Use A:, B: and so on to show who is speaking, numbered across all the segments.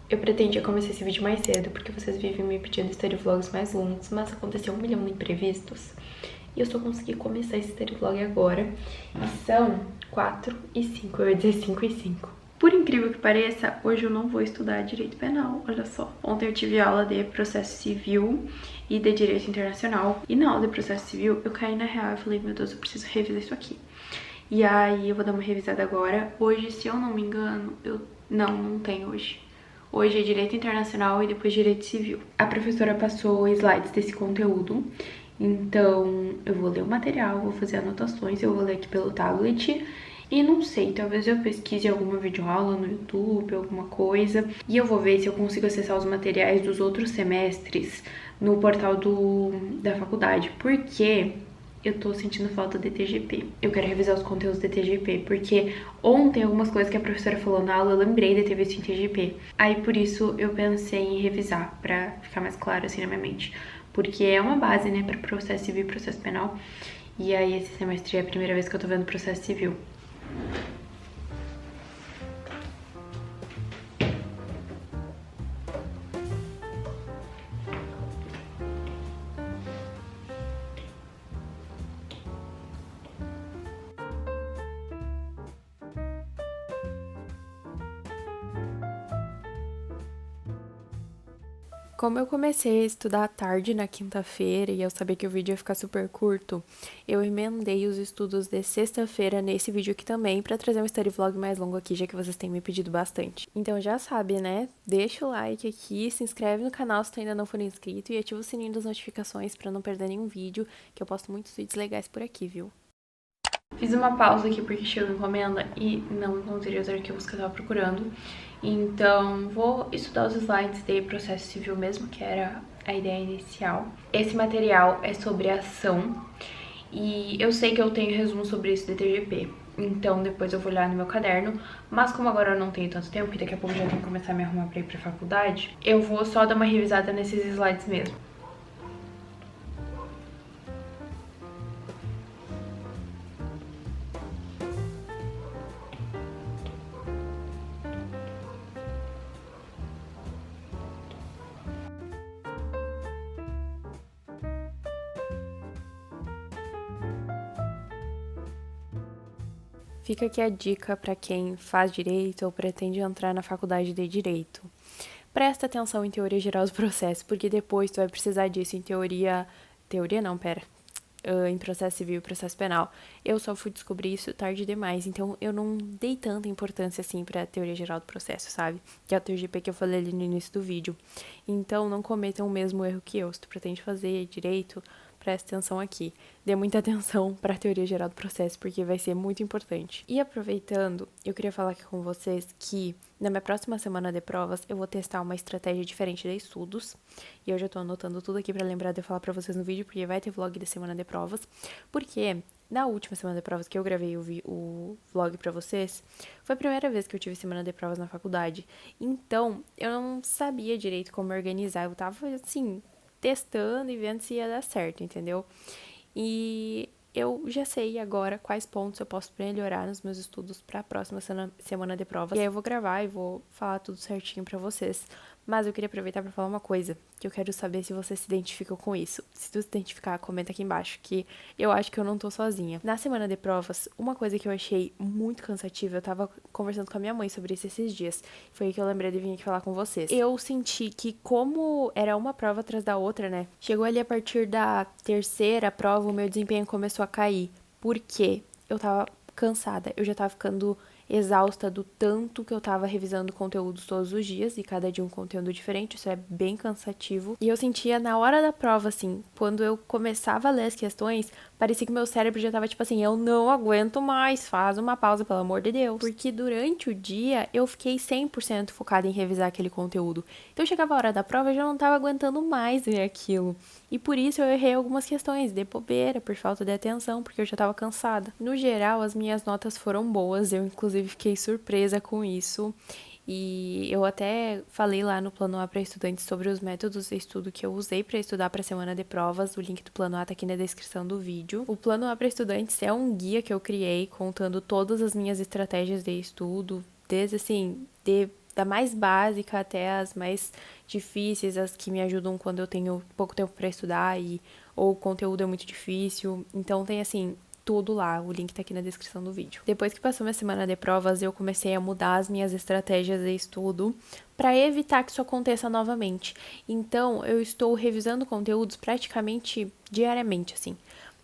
A: Eu pretendia começar esse vídeo mais cedo, porque vocês vivem me pedindo study vlogs mais longos, mas aconteceu 1 milhão de imprevistos. E eu só consegui começar esse study vlog agora. E são 4h05, eu ia dizer 5h05. Por incrível que pareça, hoje eu não vou estudar direito penal, olha só. Ontem eu tive aula de processo civil e de direito internacional. E na aula de processo civil, eu caí na real e falei, meu Deus, eu preciso revisar isso aqui. E aí eu vou dar uma revisada agora. Hoje, se eu não me engano, não tem hoje. Hoje é Direito Internacional e depois Direito Civil. A professora passou slides desse conteúdo, então eu vou ler o material, vou fazer anotações, eu vou ler aqui pelo tablet. E não sei, talvez eu pesquise alguma videoaula no YouTube, alguma coisa. E eu vou ver se eu consigo acessar os materiais dos outros semestres no portal da faculdade. Porque eu tô sentindo falta de TGP. Eu quero revisar os conteúdos de TGP, porque ontem algumas coisas que a professora falou na aula eu lembrei de ter visto em TGP. Aí por isso eu pensei em revisar, pra ficar mais claro assim na minha mente. Porque é uma base, né, pra processo civil e processo penal. E aí esse semestre é a primeira vez que eu tô vendo processo civil. Como eu comecei a estudar à tarde na quinta-feira e eu sabia que o vídeo ia ficar super curto, eu emendei os estudos de sexta-feira nesse vídeo aqui também pra trazer um study vlog mais longo aqui, já que vocês têm me pedido bastante. Então já sabe, né? Deixa o like aqui, se inscreve no canal se tu ainda não for inscrito e ativa o sininho das notificações pra não perder nenhum vídeo, que eu posto muitos vídeos legais por aqui, viu? Fiz uma pausa aqui porque chegou encomenda e não encontrei os arquivos que eu tava procurando. Então, vou estudar os slides de processo civil mesmo, que era a ideia inicial. Esse material é sobre ação e eu sei que eu tenho resumo sobre isso de TGP. Então, depois eu vou olhar no meu caderno. Mas como agora eu não tenho tanto tempo, e daqui a pouco já tenho que começar a me arrumar pra ir pra faculdade, eu vou só dar uma revisada nesses slides mesmo. Fica aqui a dica para quem faz direito ou pretende entrar na faculdade de direito. Presta atenção em teoria geral dos processos, porque depois tu vai precisar disso em em processo civil e processo penal. Eu só fui descobrir isso tarde demais, então eu não dei tanta importância assim pra teoria geral do processo, sabe? Que é o TGP que eu falei ali no início do vídeo. Então não cometam o mesmo erro que eu. Se tu pretende fazer direito, presta atenção aqui. Dê muita atenção para a teoria geral do processo, porque vai ser muito importante. E aproveitando, eu queria falar aqui com vocês que na minha próxima semana de provas eu vou testar uma estratégia diferente de estudos. E eu já tô anotando tudo aqui para lembrar de falar para vocês no vídeo, porque vai ter vlog da semana de provas. Porque na última semana de provas que eu gravei o vlog pra vocês, foi a primeira vez que eu tive semana de provas na faculdade. Então, eu não sabia direito como organizar. Eu tava, assim, testando e vendo se ia dar certo, entendeu? E eu já sei agora quais pontos eu posso melhorar nos meus estudos para a próxima semana de provas. E aí eu vou gravar e vou falar tudo certinho para vocês. Mas eu queria aproveitar para falar uma coisa, que eu quero saber se você se identifica com isso. Se tu se identificar, comenta aqui embaixo, que eu acho que eu não tô sozinha. Na semana de provas, uma coisa que eu achei muito cansativa, eu tava conversando com a minha mãe sobre isso esses dias, foi aí que eu lembrei de vir aqui falar com vocês. Eu senti que como era uma prova atrás da outra, né, chegou ali a partir da terceira prova, o meu desempenho começou a cair. Por quê? Eu tava cansada, eu já tava ficando exausta do tanto que eu tava revisando conteúdos todos os dias e cada dia um conteúdo diferente, isso é bem cansativo. E eu sentia na hora da prova, assim, quando eu começava a ler as questões, parecia que meu cérebro já tava tipo assim, eu não aguento mais, faz uma pausa, pelo amor de Deus. Porque durante o dia eu fiquei 100% focada em revisar aquele conteúdo. Então chegava a hora da prova, eu já não tava aguentando mais ver aquilo. E por isso eu errei algumas questões de bobeira, por falta de atenção, porque eu já tava cansada. No geral, as minhas notas foram boas, eu inclusive fiquei surpresa com isso. E eu até falei lá no Plano A para estudantes sobre os métodos de estudo que eu usei para estudar para a semana de provas. O link do Plano A tá aqui na descrição do vídeo. O Plano A para estudantes é um guia que eu criei contando todas as minhas estratégias de estudo, desde assim, da mais básica até as mais difíceis, as que me ajudam quando eu tenho pouco tempo para estudar ou o conteúdo é muito difícil. Então tem assim tudo lá, o link tá aqui na descrição do vídeo. Depois que passou minha semana de provas, eu comecei a mudar as minhas estratégias de estudo para evitar que isso aconteça novamente. Então, eu estou revisando conteúdos praticamente diariamente, assim,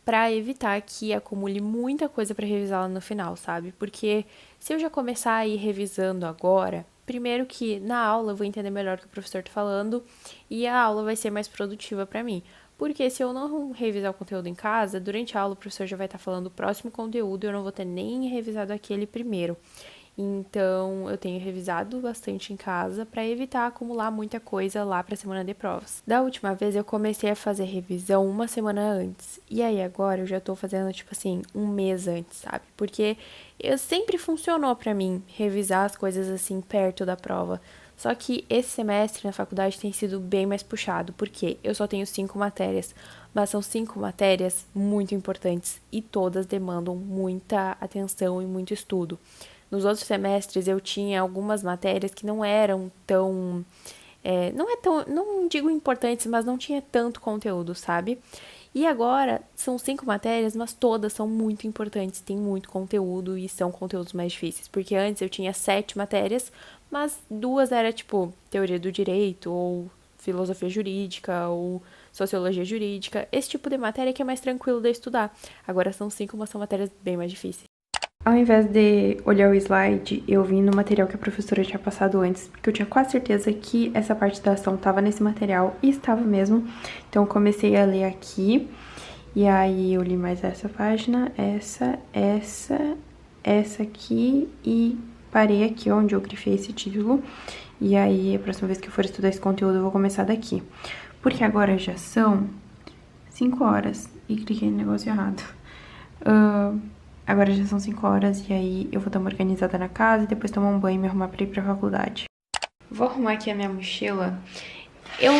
A: para evitar que acumule muita coisa para revisar lá no final, sabe? Porque se eu já começar a ir revisando agora, primeiro que na aula eu vou entender melhor o que o professor tá falando e a aula vai ser mais produtiva para mim. Porque se eu não revisar o conteúdo em casa, durante a aula o professor já vai estar falando o próximo conteúdo e eu não vou ter nem revisado aquele primeiro. Então, eu tenho revisado bastante em casa para evitar acumular muita coisa lá para a semana de provas. Da última vez, eu comecei a fazer revisão uma semana antes. E aí, agora, eu já tô fazendo, tipo assim, um mês antes, sabe? Porque sempre funcionou para mim revisar as coisas assim perto da prova. Só que esse semestre na faculdade tem sido bem mais puxado, porque eu só tenho 5 matérias, mas são 5 matérias muito importantes e todas demandam muita atenção e muito estudo. Nos outros semestres eu tinha algumas matérias que não eram tão, não digo importantes, mas não tinha tanto conteúdo, sabe? E agora são 5 matérias, mas todas são muito importantes, tem muito conteúdo e são conteúdos mais difíceis. Porque antes eu tinha 7 matérias, mas 2 era tipo teoria do direito, ou filosofia jurídica, ou sociologia jurídica. Esse tipo de matéria que é mais tranquilo de estudar. Agora são 5, mas são matérias bem mais difíceis. Ao invés de olhar o slide, eu vim no material que a professora tinha passado antes, porque eu tinha quase certeza que essa parte da ação estava nesse material, e estava mesmo. Então, eu comecei a ler aqui, e aí eu li mais essa página, essa aqui, e parei aqui onde eu grifei esse título. E aí, a próxima vez que eu for estudar esse conteúdo, eu vou começar daqui. Porque agora já são 5 horas, e cliquei no negócio errado. Agora já são 5 horas e aí eu vou dar uma organizada na casa e depois tomar um banho e me arrumar pra ir pra faculdade. Vou arrumar aqui a minha mochila. Eu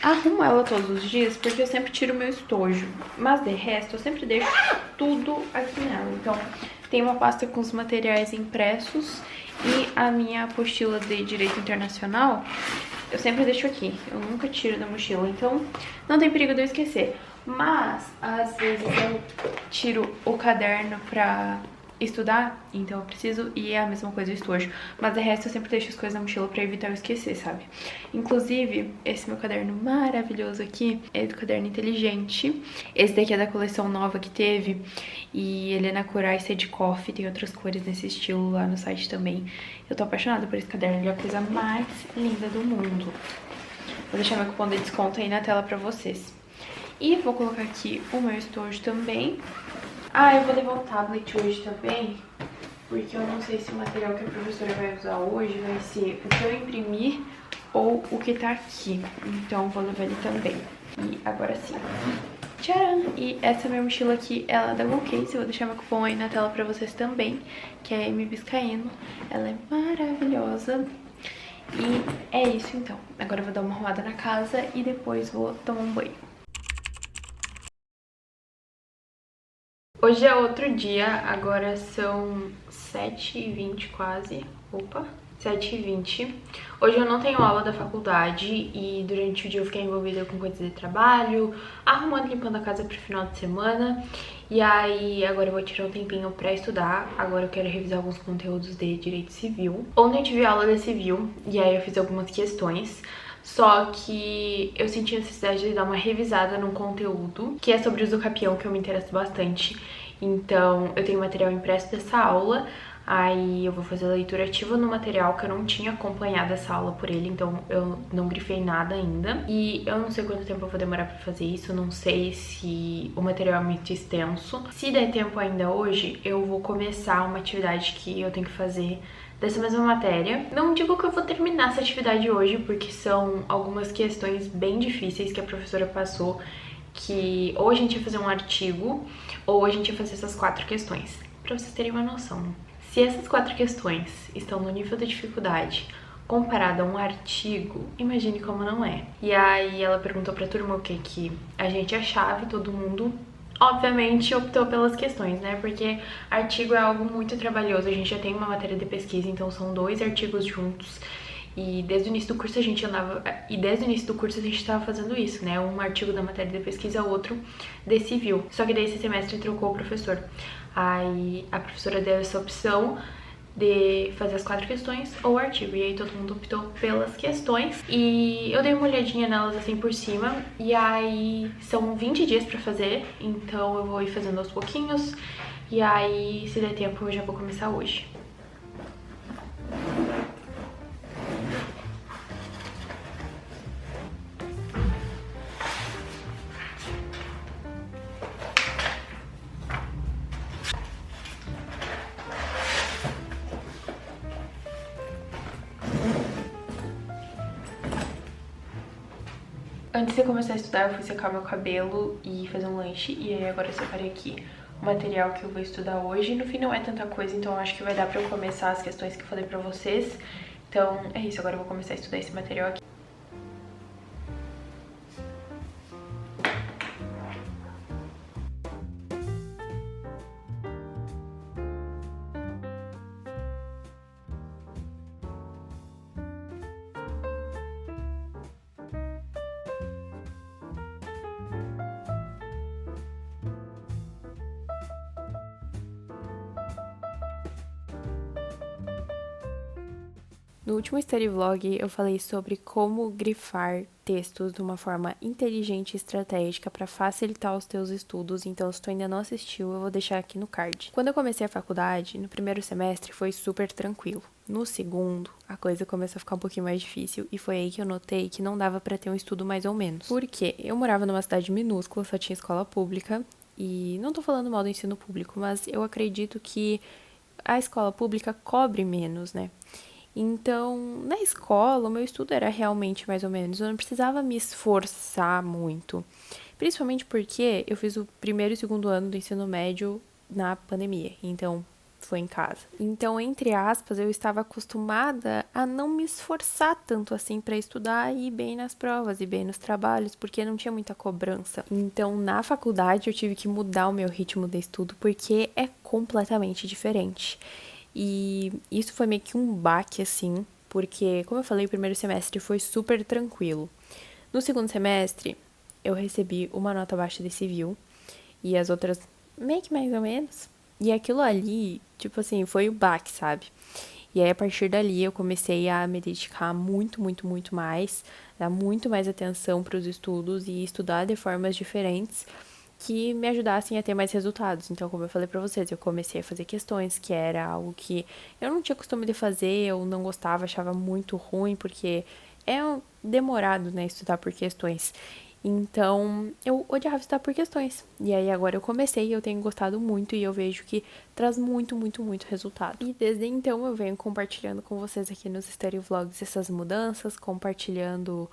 A: arrumo ela todos os dias porque eu sempre tiro o meu estojo. Mas de resto eu sempre deixo tudo aqui nela. Então tem uma pasta com os materiais impressos e a minha apostila de Direito Internacional eu sempre deixo aqui. Eu nunca tiro da mochila, então não tem perigo de eu esquecer. Mas, às vezes eu tiro o caderno pra estudar, então eu preciso, e é a mesma coisa do estojo. Mas de resto eu sempre deixo as coisas na mochila pra evitar eu esquecer, sabe? Inclusive, esse meu caderno maravilhoso aqui é do Caderno Inteligente. Esse daqui é da coleção nova que teve, e ele é na cor Ice de Coffee, tem outras cores nesse estilo lá no site também. Eu tô apaixonada por esse caderno, ele é a coisa mais linda do mundo. Vou deixar meu cupom de desconto aí na tela pra vocês. E vou colocar aqui o meu estojo também. Eu vou levar o tablet hoje também, porque eu não sei se o material que a professora vai usar hoje vai ser o que eu imprimir ou o que tá aqui. Então vou levar ele também. E agora sim. Tcharam! E essa minha mochila aqui, ela é da GoCase. Eu vou deixar meu cupom aí na tela pra vocês também, que é M Biscaíno. Ela é maravilhosa. E é isso então. Agora eu vou dar uma arrumada na casa e depois vou tomar um banho. Hoje é outro dia, agora são 7h20 quase, 7h20. Hoje eu não tenho aula da faculdade e durante o dia eu fiquei envolvida com coisas de trabalho, arrumando e limpando a casa pro final de semana. E aí agora eu vou tirar um tempinho pra estudar, agora eu quero revisar alguns conteúdos de Direito Civil. Ontem eu tive aula de Civil e aí eu fiz algumas questões. Só que eu senti a necessidade de dar uma revisada num conteúdo que é sobre uso capião, que eu me interesso bastante. Então, eu tenho material impresso dessa aula, aí eu vou fazer a leitura ativa no material, que eu não tinha acompanhado essa aula por ele, então eu não grifei nada ainda. E eu não sei quanto tempo eu vou demorar pra fazer isso, não sei se o material é muito extenso. Se der tempo ainda hoje, eu vou começar uma atividade que eu tenho que fazer dessa mesma matéria. Não digo que eu vou terminar essa atividade hoje, porque são algumas questões bem difíceis que a professora passou, que ou a gente ia fazer um artigo, ou a gente ia fazer essas 4 questões. Pra vocês terem uma noção, se essas 4 questões estão no nível de dificuldade comparado a um artigo, imagine como não é. E aí ela perguntou pra turma o que a gente achava e todo mundo obviamente optou pelas questões, né? Porque artigo é algo muito trabalhoso, a gente já tem uma matéria de pesquisa, então são 2 artigos juntos. E desde o início do curso a gente estava fazendo isso, né? Um artigo da matéria de pesquisa, outro de civil. Só que daí esse semestre trocou o professor. Aí a professora deu essa opção de fazer as 4 questões ou o artigo. E aí todo mundo optou pelas questões. E eu dei uma olhadinha nelas assim por cima. E aí são 20 dias pra fazer, então eu vou ir fazendo aos pouquinhos. E aí, se der tempo, eu já vou começar hoje. Antes de começar a estudar, eu fui secar meu cabelo e fazer um lanche. E aí agora eu separei aqui o material que eu vou estudar hoje. No fim não é tanta coisa, então eu acho que vai dar pra eu começar as questões que eu falei pra vocês. Então é isso, agora eu vou começar a estudar esse material aqui. No último Study Vlog, eu falei sobre como grifar textos de uma forma inteligente e estratégica para facilitar os teus estudos, então se tu ainda não assistiu, eu vou deixar aqui no card. Quando eu comecei a faculdade, no primeiro semestre foi super tranquilo. No segundo, a coisa começou a ficar um pouquinho mais difícil e foi aí que eu notei que não dava para ter um estudo mais ou menos. Porque eu morava numa cidade minúscula, só tinha escola pública, e não tô falando mal do ensino público, mas eu acredito que a escola pública cobre menos, né? Então, na escola, o meu estudo era realmente mais ou menos. Eu não precisava me esforçar muito. Principalmente porque eu fiz o primeiro e segundo ano do ensino médio na pandemia. Então, foi em casa. Então, entre aspas, eu estava acostumada a não me esforçar tanto assim para estudar e ir bem nas provas e bem nos trabalhos, porque não tinha muita cobrança. Então, na faculdade, eu tive que mudar o meu ritmo de estudo porque é completamente diferente. E isso foi meio que um baque, assim, porque, como eu falei, o primeiro semestre foi super tranquilo. No segundo semestre, eu recebi uma nota baixa de civil e as outras meio que mais ou menos. E aquilo ali, tipo assim, foi o baque, sabe? E aí, a partir dali, eu comecei a me dedicar muito, muito, muito mais, dar muito mais atenção para os estudos e estudar de formas diferentes que me ajudassem a ter mais resultados. Então, como eu falei pra vocês, eu comecei a fazer questões, que era algo que eu não tinha costume de fazer, eu não gostava, achava muito ruim, porque é demorado, né, estudar por questões. Então, eu odiava estudar por questões. E aí, agora eu comecei e eu tenho gostado muito e eu vejo que traz muito, muito, muito resultado. E desde então, eu venho compartilhando com vocês aqui nos Study Vlogs essas mudanças, compartilhando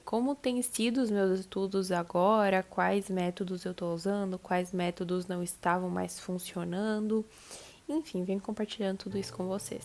A: como tem sido os meus estudos agora, quais métodos eu estou usando, quais métodos não estavam mais funcionando. Enfim, venho compartilhando tudo isso com vocês.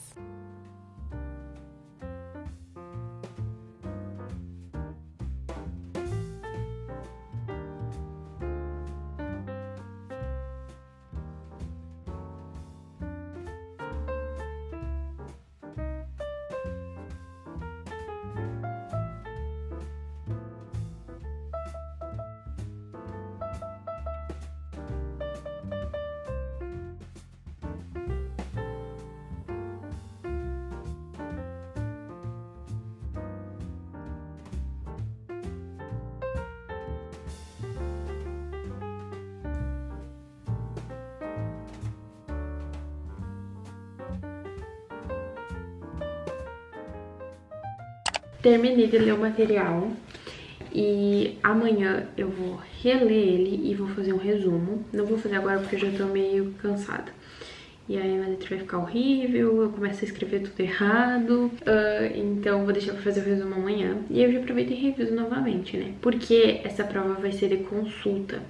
A: Terminei de ler o material e amanhã eu vou reler ele e vou fazer um resumo. Não vou fazer agora porque eu já tô meio cansada. E aí a letra vai ficar horrível, eu começo a escrever tudo errado. Então vou deixar pra fazer o resumo amanhã. E eu já aproveito e reviso novamente, né? Porque essa prova vai ser de consulta.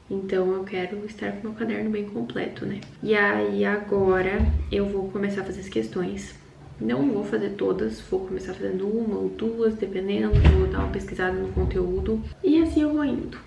A: Então eu quero estar com o meu caderno bem completo, né? E aí agora eu vou começar a fazer as questões. Não vou fazer todas, vou começar fazendo uma ou duas, dependendo, vou dar uma pesquisada no conteúdo e assim eu vou indo.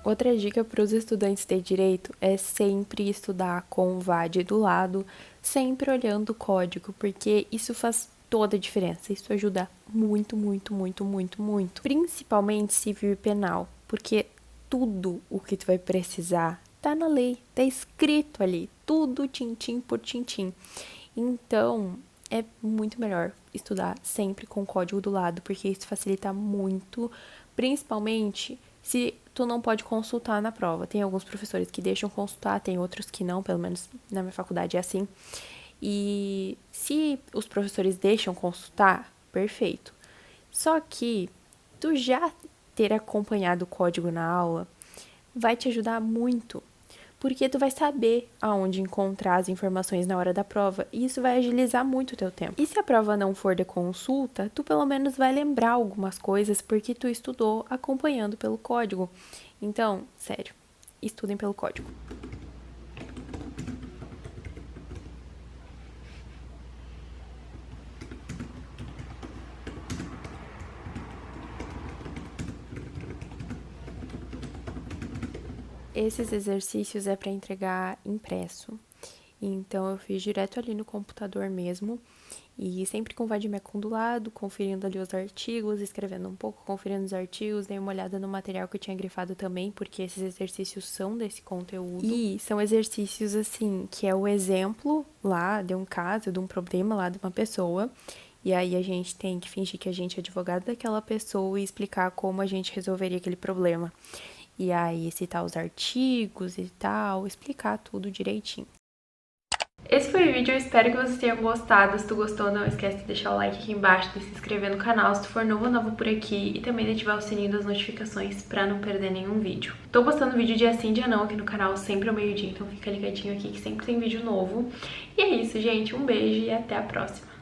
A: Outra dica para os estudantes de direito é sempre estudar com o VAD do lado, sempre olhando o código, porque isso faz toda a diferença. Isso ajuda muito, muito, muito, muito, muito. Principalmente civil e penal, porque tudo o que tu vai precisar tá na lei, tá escrito ali, tudo tintim por tintim. Então, é muito melhor estudar sempre com o código do lado, porque isso facilita muito, principalmente se tu não pode consultar na prova. Tem alguns professores que deixam consultar, tem outros que não, pelo menos na minha faculdade é assim. E se os professores deixam consultar, perfeito. Só que tu já ter acompanhado o código na aula vai te ajudar muito, porque tu vai saber aonde encontrar as informações na hora da prova, e isso vai agilizar muito o teu tempo. E se a prova não for de consulta, tu pelo menos vai lembrar algumas coisas porque tu estudou acompanhando pelo código. Então, sério, estudem pelo código. Esses exercícios é para entregar impresso. Então, eu fiz direto ali no computador mesmo. E sempre com o Vademecum do lado, conferindo ali os artigos, escrevendo um pouco, conferindo os artigos. Dei uma olhada no material que eu tinha grifado também, porque esses exercícios são desse conteúdo. E são exercícios, assim, que é o exemplo lá de um caso, de um problema lá de uma pessoa. E aí a gente tem que fingir que a gente é advogado daquela pessoa e explicar como a gente resolveria aquele problema. E aí citar os artigos e tal, explicar tudo direitinho. Esse foi o vídeo, eu espero que vocês tenham gostado. Se tu gostou, não esquece de deixar o like aqui embaixo, de se inscrever no canal se tu for novo ou novo por aqui, e também de ativar o sininho das notificações pra não perder nenhum vídeo. Tô postando vídeo dia sim, dia não aqui no canal, sempre ao meio-dia, então fica ligadinho aqui que sempre tem vídeo novo. E é isso, gente, um beijo e até a próxima.